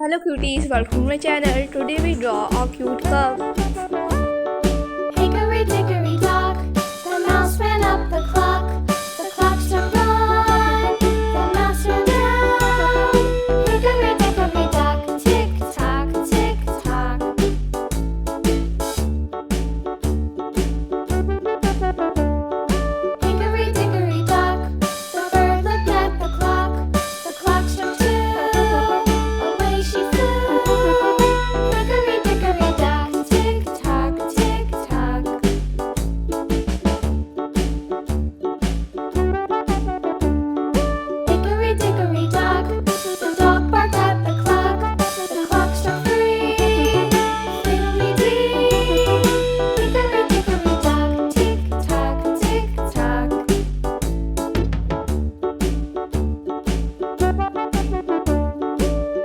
Hello cuties, welcome to my channel. Today we draw a cute curve. Hickory dickory dock, the mouse ran up the clock. The clock struck one, the mouse ran down. Hickory dickory dock, tick tock, tick tock. Hickory dickory dock, the bird looked at the clock. The clock struck two, away she flew. Hickory dickory dock, tick tock, tick tock. Hickory dickory dock, the dog barked at the clock. The clock struck three, fiddly-dee. Hickory dickory dock, tick tock, tick tock.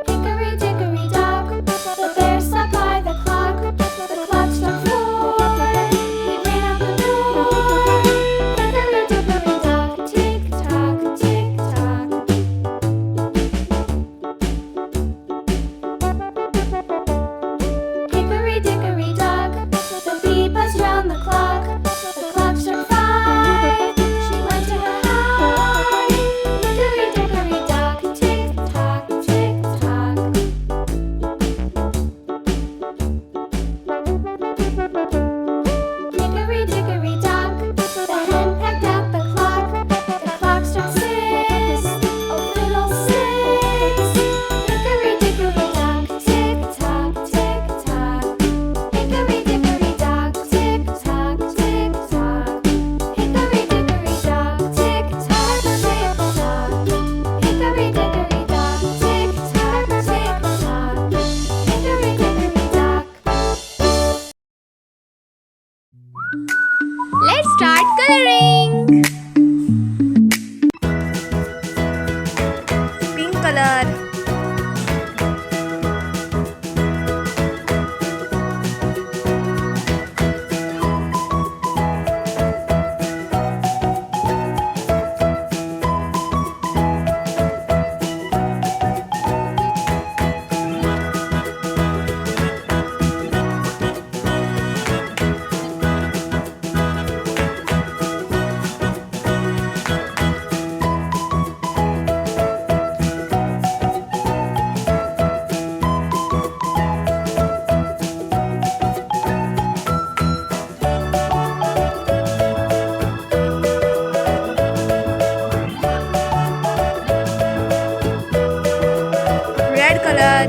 Hickory dickory dock, the bear sat by the clock. The clock struck four, he ran out the door. Hickory dickory dock, tick tock, tick tock. Hickory dickory dock, the bee buzzed round the clock. The clock struck five, she went to her hive. Hickory dickory dock, tick tock, tick tock. Hickory dickory dock, the hen pecked at the clock. The clock struck six, oh fiddlesticks. Hickory dickory dock, tick tock, tick tock. Hickory dickory dock, tick tock, tick tock. Hickory dickory dock, tick tock, tick tock. Hickory dickory dock, tick tock, tick tock. Hickory dickory dock. Let's start coloring. Pink color, red color,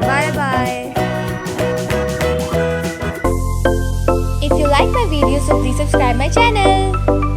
bye bye. If you like my video, so please subscribe my channel.